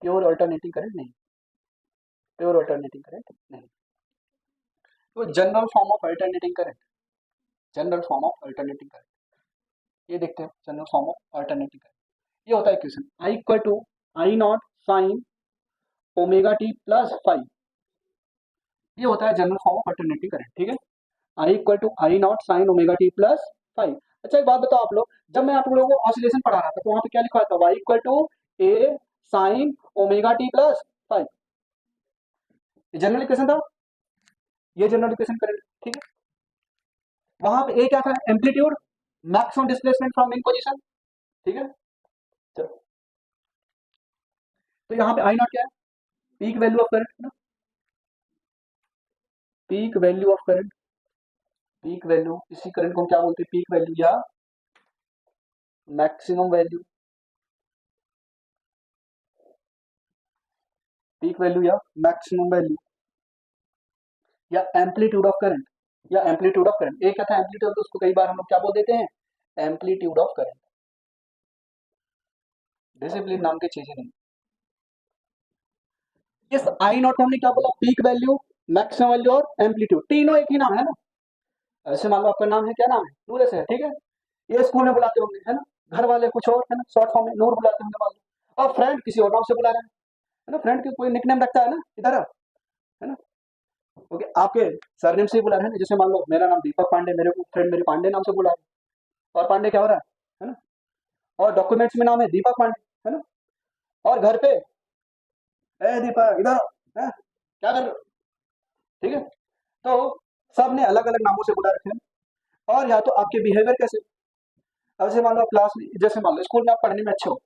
प्योर अल्टरनेटिंग करंट नहीं, प्योर अल्टरनेटिंग करंट नहीं। तो general form of alternating current, general form of alternating current, ये देखते हैं general form of alternating current. ये होता है equation I equal to I not sine omega T plus five, ये होता है general form of alternating current. ठीक है, I equal to I not sine omega T plus five. अच्छा एक बात बताओ आप लोग, जब मैं आप लोगों को ऑसिलेशन पढ़ा रहा था तो वहां पे क्या लिखा था, y equal to a sine omega T plus five, ये जनरल इक्वेशन था, ये जनरल इक्वेशन करंट। ठीक है, वहां पे ए क्या था, amplitude, maximum displacement from main position. ठीक है, चलो तो यहाँ पे आई नॉट क्या है, पीक वैल्यू ऑफ करंट ना, peak value of current, peak value, इसी करंट को हम क्या बोलते हैं, पीक वैल्यू या मैक्सिमम वैल्यू, पीक वैल्यू या मैक्सिमम वैल्यू या एम्पलीट्यूड ऑफ करंट, या एम्पलीट्यूड ऑफ करंट। एक क्या था एम्पलीट्यूड, तो उसको कई बार हम लोग क्या बोल देते हैं, एम्पलीट्यूड ऑफ करंट। डिसिप्लिन नाम की चीजें नहीं। इस आई नॉट को हमने क्या बोला, पीक वैल्यू, मैक्सिमम वैल्यू और एम्पलीट्यूड, तीनों एक ही नाम है ना। ऐसे मान लो आपका नाम है, क्या नाम है, नूर से है। ठीक है, ये स्कूल में बुलाते होंगे है ना, घर वाले कुछ और है ना, शॉर्ट फॉर्म में नूर बुलाते होंगे मान लो, और फ्रेंड किसी और नाम से बुला रहे हैं, है ना, फ्रेंड की कोई निकनेम रखता है ना, इधर आओ, है ना। ओके, आपके सरनेम से ही बुला रहे हैं, जैसे मान लो मेरा नाम दीपक पांडे, मेरे को फ्रेंड मेरे पांडे नाम से बुला रहे हैं, और पांडे क्या हो रहा है ना, और डॉक्यूमेंट्स में नाम है दीपक पांडे, है ना, और घर पे ए दीपक इधर आओ, हैं? क्या कर रहे हो? ठीक है, तो सब ने अलग अलग नामों से बुला रखे हैं। और या तो आपके बिहेवियर कैसे, अब जैसे मान लो आप क्लास में, जैसे मान लो स्कूल में आप पढ़ने में अच्छे हो,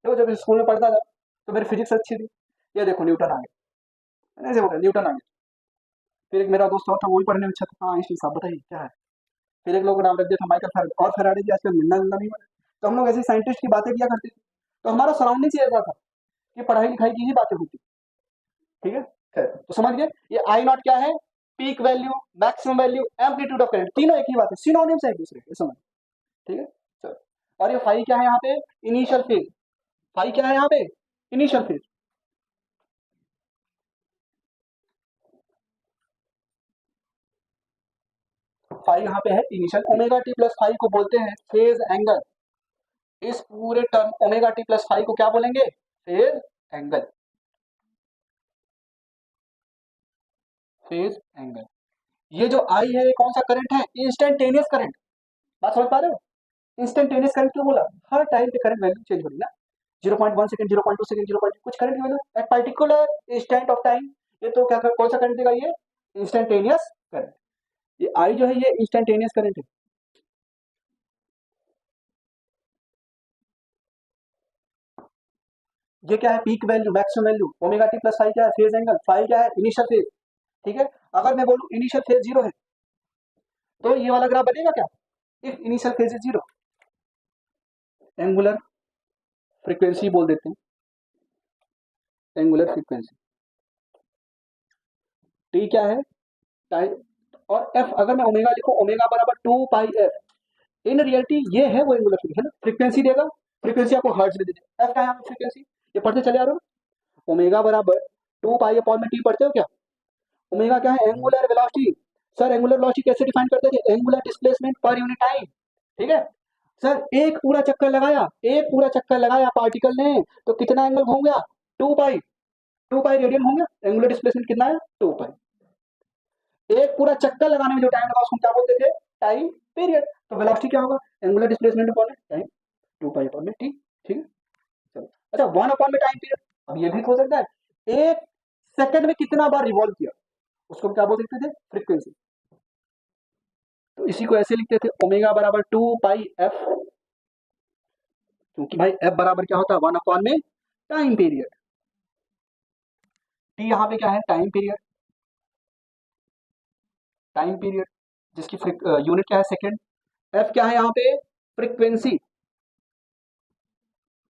तो जब स्कूल में पढ़ता था तो मेरी फिजिक्स अच्छी थी, ये देखो न्यूटन आ गया, ऐसे बोले न्यूटन आ गया। फिर एक मेरा दोस्त और था, वो भी पढ़ने में अच्छा था, हाँ आइंस्टीन साहब बताइए क्या है। फिर एक लोग का नाम रख दिया था माइकल फैराडे, और फैराडे की आजकल मिलना जुलना नहीं बना। तो हम लोग ऐसे साइंटिस्ट की बातें किया करते थे, तो हमारा सराउंडिंग ही ऐसा था कि पढ़ाई लिखाई की ही बातें होती। ठीक है, खैर तो समझ गए, ये आई नॉट क्या है, peak value, maximum value, amplitude of current, तीनों एक ही बात है, सिनोनिम्स है एक दूसरे के, समझ। ठीक है, चलो, और ये फाई क्या है यहाँ पे, इनिशियल फेज, फाई क्या है यहाँ पे, इनिशियल फेज। फाई यहाँ पे है initial, omega T plus phi को बोलते हैं फेज एंगल। इस पूरे term omega T plus phi को क्या बोलेंगे, फेज एंगल, फेज एंगल। ये जो आई है ये कौन सा करंट है, इंस्टेंटेनियस करंट, बात समझ पा रहे हो, इंस्टेंटेनियस करंट क्यों बोला, हर टाइम पे करंट वैल्यू चेंज हो रही है ना, 0.1 सेकंड, 0.2 सेकंड, 0. कुछ करंट की value at particular instant of time, ये तो क्या कौन सा करंट देगा, ये इंस्टेंटेनियस करंट। ये आई जो है ये इंस्टेंटेनियस करंट है। ये क्या है, peak value, maximum value, omega T plus five क्या है, फेज एंगल, फाइव क्या है, इनिशियल फेज। ठीक है, अगर मैं बोलूं इनिशियल फेज जीरो है, तो ये वाला ग्राफ बनेगा क्या, if initial phase is zero, angular frequency बोल देते हैं, एंगुलर फ्रीक्वेंसी, टी क्या है, टाइम, और एफ अगर मैं ओमेगा लिखूं, ओमेगा बराबर 2 पाई एफ, इन रियलिटी ये है वो एंगुलर फ्रीक्वेंसी, है ना, फ्रीक्वेंसी देगा, फ्रीक्वेंसी आपको हर्ट्ज में दे देगा, एफ का है फ्रीक्वेंसी, ये पढ़ते चले आ रहे हो, ओमेगा बराबर 2 पाई अपॉन में टी पढ़ते हो क्या, ओमेगा क्या है, angular velocity. Sir angular velocity कैसे डिफाइन करते थे, angular displacement per unit time. ठीक है, सर एक पूरा चक्कर लगाया, एक पूरा चक्कर लगाया पार्टिकल ने, तो कितना एंगल घूम गया, 2 पाई, 2 पाई रेडियन घूम गया, एंगुलर डिस्प्लेसमेंट कितना है, 2 पाई। एक पूरा चक्कर लगाने में जो टाइम लगा उसको क्या बोलते थे, टाइम पीरियड। तो वेलोसिटी क्या होगा, एंगुलर डिस्प्लेसमेंट अपॉन टाइम, 2 पाई अपॉन में टी। ठीक है, चलो अच्छा 1 अपॉन में टाइम पीरियड, अब ये भी हो सकता है एक सेकंड में कितना बार रिवॉल्व किया, उसको हम क्या बोल सकते थे, फ्रीक्वेंसी। तो इसी को ऐसे लिखते थे, ओमेगा बराबर 2 पाई एफ, क्योंकि भाई एफ बराबर क्या होता है, 1 अपॉन में टाइम पीरियड। टी यहाँ पे क्या है, टाइम पीरियड, टाइम पीरियड जिसकी यूनिट क्या है, सेकेंड। एफ क्या है यहाँ पे, फ्रीक्वेंसी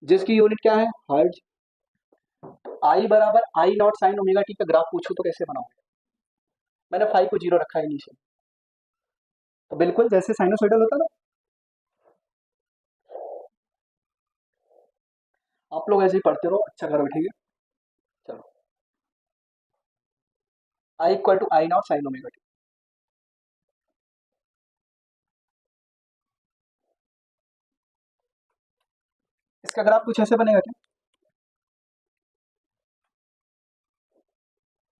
जिसकी यूनिट क्या है, हर्ट्ज। आई बराबर I not sine omega T का ग्राफ पूछूं तो कैसे बनाओगे? मैंने फाइव को जीरो रखा है नीचे, तो बिल्कुल जैसे साइनोसॉइडल होता ना, आप लोग ऐसे ही पढ़ते रहो, अच्छा करो, ठीक है। चलो, I equal to I not sine omega T. इसका ग्राफ कुछ ऐसे बनेगा क्या,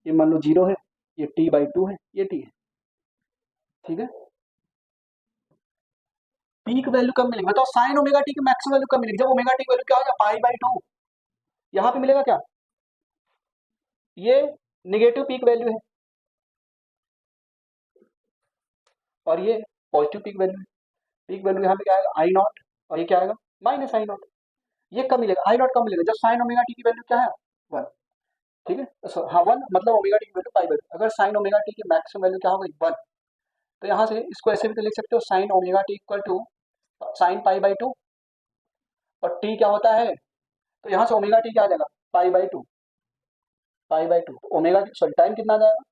ये मान लो जीरो है, ये टी बाई टू है, ये टी है, ठीक है। पीक वैल्यू कब मिलेगी बताओ, साइन ओमेगा टी की मैक्सिमम वैल्यू कब मिलेगी, जब ओमेगा टी वैल्यू क्या हो जाए पाई बाई टू, यहाँ पे मिलेगा क्या, ये निगेटिव पीक वैल्यू है और ये पॉजिटिव पीक वैल्यू है। पीक वैल्यू यहाँ पे क्या आएगा, आई नॉट, और ये क्या आएगा, माइनस आई नॉट। ये कब मिलेगा, आई नॉट कब मिलेगा, जब साइन ओमेगा टी की वैल्यू क्या है, वन, ठीक है। हाँ वन मतलब ओमेगा टी की वैल्यू पाई बाई टू, अगर साइन ओमेगा टी की मैक्सिमम वैल्यू क्या होगी, वन, तो यहाँ से इसको ऐसे भी तो लिख सकते हो, sine omega t equal to sine pi by two, और टी क्या होता है, तो यहाँ से ओमेगा टी क्या आ जाएगा, पाई by to, pi by to, omega sorry time कितना आ जाएगा,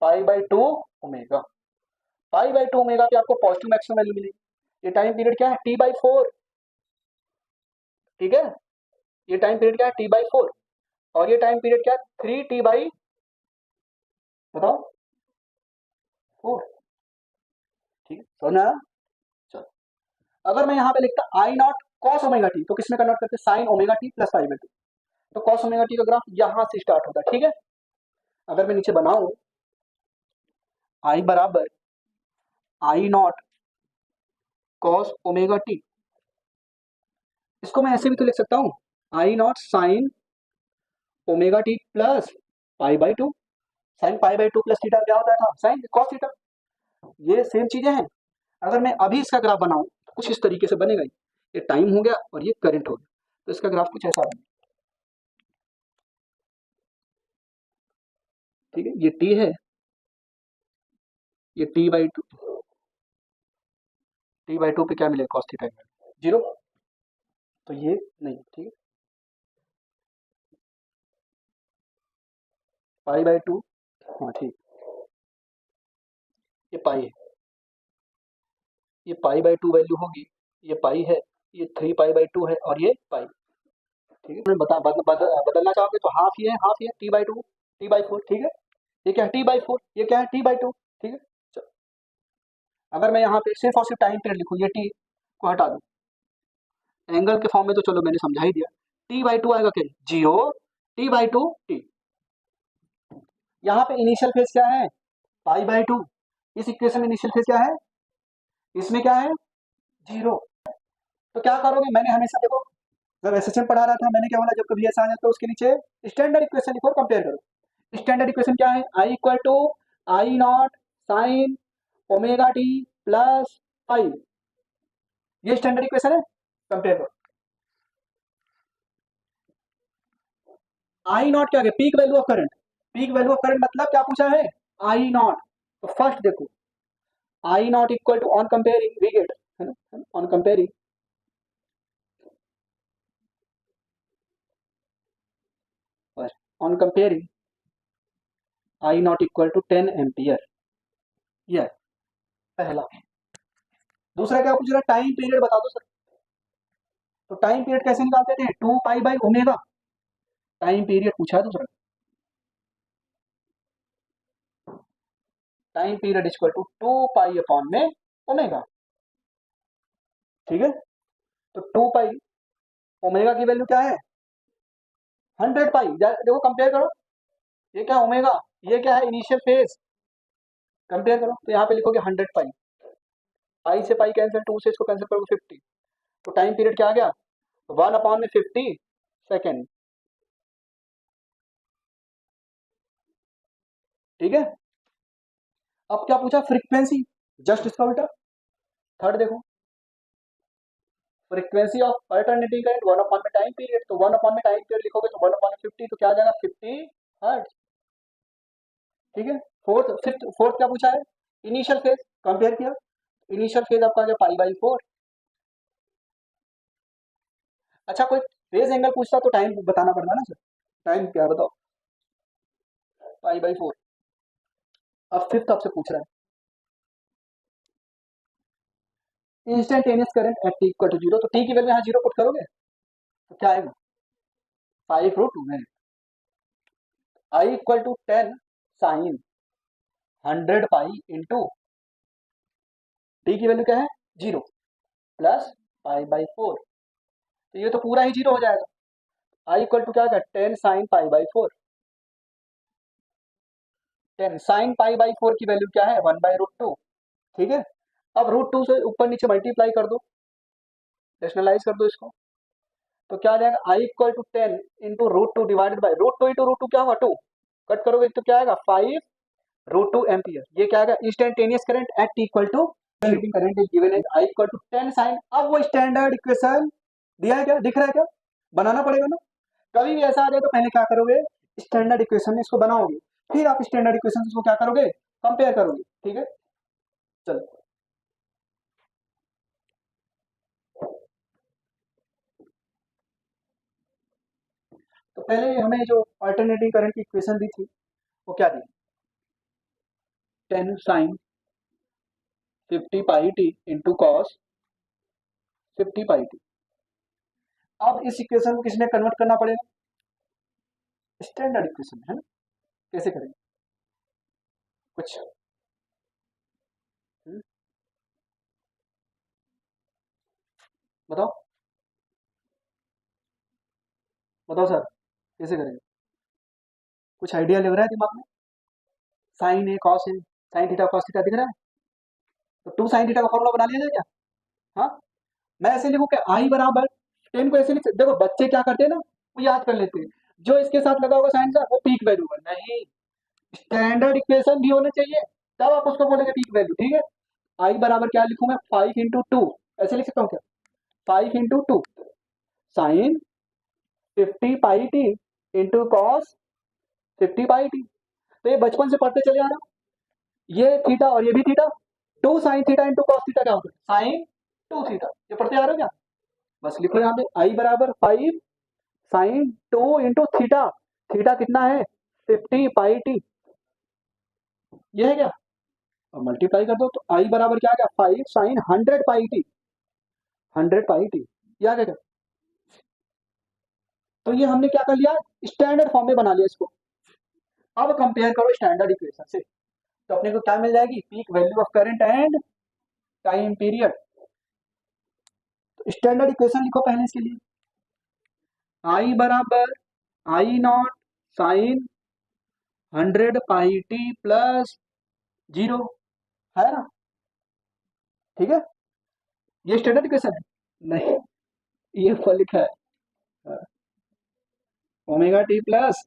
पाई by to omega, pi by to omega पे आपको पॉजिटिव मैक्सिमम वैल्यू मिलेगी। ये टाइम पीरियड क्या है, टी बाई फोर, ठीक है। ये टाइम पीरियड क्या है, टी बाई फोर, और ये टाइम पीरियड क्या है, थ्री टी बाई, बताओ, फोर, ठीक है, समझ आया। चलो, अगर मैं यहाँ पे लिखता आई नॉट कॉस ओमेगा टी, तो किसमें कन्वर्ट करते, sign omega T plus pi by to, तो कॉस ओमेगा टी का ग्राफ यहाँ से स्टार्ट होता है, ठीक है। अगर मैं नीचे बनाऊं, आई बराबर I not cos omega T, इसको मैं ऐसे भी तो लिख सकता हूँ, I not sine omega T plus pi by two, sine pi by two plus theta क्या होता था, साइन कॉस थीटा, ये सेम चीजें हैं। अगर मैं अभी इसका ग्राफ बनाऊं तो कुछ इस तरीके से बनेगा, ये टाइम हो गया और ये करंट हो गया, तो इसका ग्राफ कुछ ऐसा बनेगा, ठीक है। ये टी है, ये T by two, T by two पे क्या मिलेगा, कॉस थीटा जीरो, तो ये नहीं, ठीक है, पाई बाई टू, हाँ ठीक, ये पाई है, ये पाई बाई टू वैल्यू होगी, ये पाई है, ये थ्री पाई बाई टू है, और ये पाई, ठीक है। मैं बदलना चाहोगे तो हाफ ये है, हाफ ये T by two, T by four, ठीक है। ये क्या है, टी बाई फोर, ये क्या है, टी बाई टू, ठीक है। चलो, अगर मैं यहाँ पे सिर्फ और सिर्फ टाइम पीरियड लिखूँ, ये टी को हटा दूँ, एंगल के फॉर्म में तो चलो मैंने समझा ही दिया, टी बाई टू आएगा क्या, zero T by two T, यहाँ पे इनिशियल फेज क्या है, पाई बाई टू, इस इक्वेशन में इनिशियल फेज क्या है, इसमें क्या है, जीरो। तो क्या करोगे, मैंने हमेशा देखो, जब एसएचएम पढ़ा रहा था मैंने क्या बोला, जब कभी ऐसा आ जाता है उसके नीचे स्टैंडर्ड इक्वेशन लिखो और कंपेयर करो। स्टैंडर्ड इक्वेशन क्या है, I equal to I not sine omega T plus pi, ये स्टैंडर्ड इक्वेशन है, कंपेयर करो। आई नॉट क्या है, peak value of current, peak value of current मतलब क्या पूछा है, आई नॉट, तो फर्स्ट देखो I not equal to on comparing we get, है ना, on comparing, on comparing I not equal to 10 ampere, ये है पहला। दूसरा क्या पूछ रहा है, टाइम पीरियड बता दो सर, तो टाइम पीरियड कैसे निकालते थे, two pi by omega, time period पूछा है दूसरा, time period equal to two pi upon में ओमेगा, ठीक है। तो टू पाई, ओमेगा की वैल्यू क्या है, 100 पाई, देखो कंपेयर करो, ये क्या ओमेगा, ये क्या है इनिशियल फेज, कंपेयर करो, तो यहाँ पे लिखोगे 100 पाई, पाई से पाई कैंसिल, टू से इसको कैंसिल करोगे 50, तो टाइम पीरियड क्या आ गया, वन अपॉन में 50 सेकेंड, ठीक है। अब क्या पूछा, फ्रीक्वेंसी, जस्ट इसका उल्टा, थर्ड देखो, frequency of alternating current one upon में टाइम पीरियड, तो वन अपॉन में टाइम पीरियड लिखोगे तो वन अपॉन में 50, तो क्या आ जाएगा 50 हर्ट्ज, ठीक है। फोर्थ फिफ्थ फोर्थ क्या पूछा है, इनिशियल फेज कंपेयर किया, इनिशियल फेज आपका क्या पाई बाई फोर। अच्छा कोई फेज एंगल पूछता तो टाइम बताना पड़ता ना सर, टाइम क्या है बताओ, पाई बाई फोर। अब फिफ्थ आपसे पूछ रहा है instantaneous current at T equal to zero, तो टी की वैल्यू यहाँ जीरो पुट करोगे तो क्या आएगा, 5 रूट 2 में I equal to 10 sine 100 pi into T की वैल्यू क्या है zero plus pi by four, तो ये तो पूरा ही जीरो हो जाएगा। आई इक्वल टू क्या होगा 10 sin π/4, 10 sin π/4 की वैल्यू क्या है 1/√2। ठीक है, अब √2 से ऊपर नीचे मल्टीप्लाई कर दो, रेशनलाइज कर दो इसको, तो क्या आ जाएगा आई इक्वल टू 10 × √2 डिवाइडेड बाई √2 क्या होगा 2, कट करोगे तो क्या आएगा 5 √2 एम्पियर। ये क्या आएगा instantaneous current at T equal to current is given as I equal to 10 sine. अब वो स्टैंडर्ड इक्वेशन दिया है क्या, दिख रहा है क्या, बनाना पड़ेगा ना। कभी भी ऐसा आ जाए तो पहले क्या करोगे, स्टैंडर्ड इक्वेशन में इसको बनाओगे, फिर आप स्टैंडर्ड इक्वेशन से इसको क्या करोगे, कंपेयर करोगे। ठीक है, चलो तो पहले हमें जो अल्टरनेटिंग करंट की इक्वेशन दी थी वो क्या दी, 10 sin 50πt into cos 50πt। अब इस इक्वेशन को किसमें कन्वर्ट करना पड़ेगा, स्टैंडर्ड इक्वेशन है ना, कैसे करेंगे कुछ हम्म, बताओ बताओ सर कैसे करेंगे, कुछ आइडिया लग रहा है दिमाग में, साइन है कॉस है, साइन थीटा कॉस थीटा दिख रहा है, तो 2 sin थीटा का फॉर्मूला बना लिया जाए क्या। हाँ, मैं ऐसे लिखूं क्या आई बराबर 10 को ऐसे लिख सकते, देखो बच्चे क्या करते हैं ना वो याद कर लेते हैं, जो इसके साथ लगा होगा साइन का वो पीक वैल्यू है, नहीं स्टैंडर्ड इक्वेशन भी होने चाहिए तब आप उसको बोलेंगे पीक वैल्यू। ठीक है, आई बराबर क्या लिखूं मैं 5 × 2, ऐसे लिख सकता हूँ क्या 5 × 2 sign 50πt into cos 50πt। तो ये बचपन से पढ़ते चले आना, ये थीटा और ये भी theta, 2 sin theta into cos theta क्या होता है sin 2 थीटा, ये पढ़ते आ रहे हो क्या, बस लिखो यहाँ पे आई बराबर 5 sin 2 इंटू थीटा, थीटा कितना है 50πt, ये है क्या, और मल्टीप्लाई कर दो तो आई बराबर क्या आ गया 5 sin 100πt, 100πt, ये आ गया क्या। तो ये हमने क्या कर लिया, स्टैंडर्ड फॉर्म में बना लिया इसको। अब कंपेयर करो स्टैंडर्ड इक्वेशन से, तो अपने को क्या मिल जाएगी, peak value of current and time period. तो स्टैंडर्ड इक्वेशन लिखो पहले इसके लिए, आई बराबर I not sine 100πt plus zero, है ना, ठीक है, ये स्टैंडर्ड इक्वेशन है, नहीं ये फल लिखा है ओमेगा टी प्लस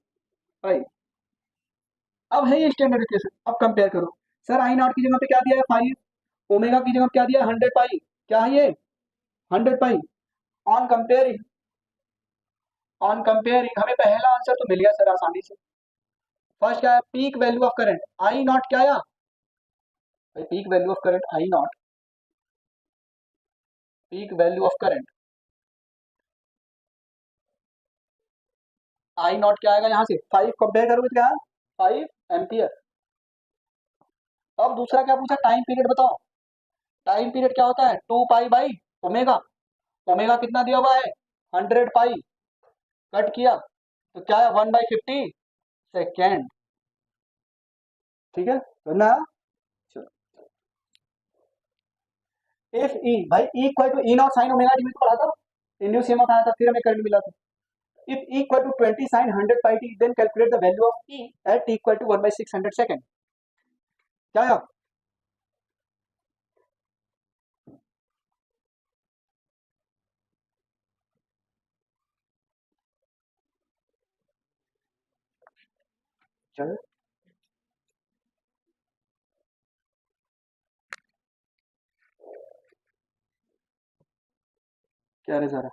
पाई। अब है ये स्टैंडर्ड इक्वेशन, अब कंपेयर करो, सर आई नॉट की जगह पे क्या दिया है 5, ओमेगा की जगह पे क्या दिया है 100 पाई, क्या है ये 100 पाई। ऑन कंपेयरिंग, ऑन कंपेयरिंग हमें पहला आंसर तो मिल गया सर आसानी से। फर्स्ट क्या है peak value of current, I not क्या आया, peak value of current I not, peak value of current I not क्या आएगा यहाँ से 5 कंपेयर करोगे तो क्या 5 एम्पियर। अब दूसरा क्या पूछा टाइम पीरियड बताओ, टाइम पीरियड क्या होता है 2 पाई बाई ओमेगा, ओमेगा कितना दिया हुआ है 100 पाई, कट किया तो क्या है 1/50 सेकेंड। ठीक है तो ना, इफ ई भाई E equal to E not sine omega T में तो पढ़ा था, इंड्यूस ईएमएफ आया था फिर हमें करंट मिला था। If E equal to 20 sin 100 pi t then calculate the value of e at t equal to 1/600 second, क्या है चलो क्या रे सारा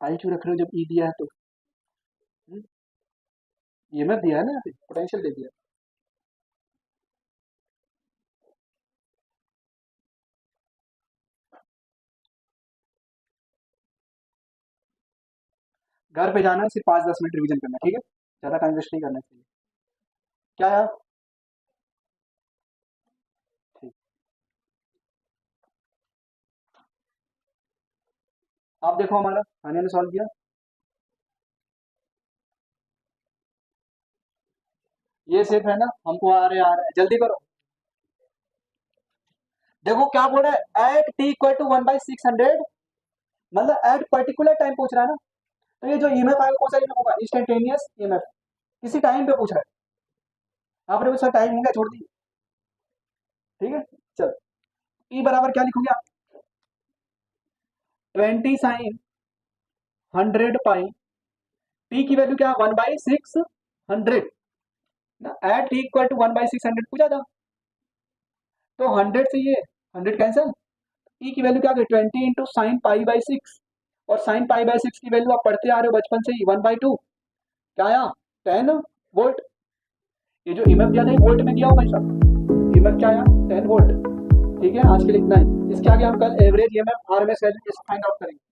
आई क्यों रख रहे हो जब ई दिया है तो, ईएमएफ दिया है ना, यहाँ पे पोटेंशियल दे दिया। घर पे जाना है, सिर्फ 5-10 मिनट रिवीजन करना, ठीक है, ज़्यादा टाइम वेस्ट नहीं करना चाहिए। क्या यार? ठीक। आप देखो हमारा हानिया ने सॉल्व किया, ये सेफ है ना, हमको आ रहा है, जल्दी करो। देखो क्या बोल रहा है, एट टी इक्वल टू 1/600, मतलब एट पर्टिकुलर टाइम पूछ रहा है ना। तो ये जो ईएमएफ आएगा कौन सा ईएमएफ होगा, इंस्टेंटेनियस ईएमएफ, किसी टाइम पे पूछ रहा है, आपने उसका टाइम होगा छोड़ दी, ठीक है। चल, ई बराबर क्या लिखोगे आप, 20 sin 100 पाई, टी की वैल्यू क्या, 1/600 ना, एट टी इक्वल टू 1/600 पूछा था, तो 100 से ये 100 कैंसिल, ई की वैल्यू क्या आ गई, 20 × sin π/6, और sin π/6 की वैल्यू आप पढ़ते आ रहे हो बचपन से ही, 1/2, क्या आया, 10 वोल्ट। ये जो ईएमएफ दिया था ये वोल्ट में दिया हो भाई साहब, ईएमएफ क्या आया, 10 वोल्ट। ठीक है, आज के लिए इतना ही, इसके आगे हम कल average EMF RMS value find out करेंगे।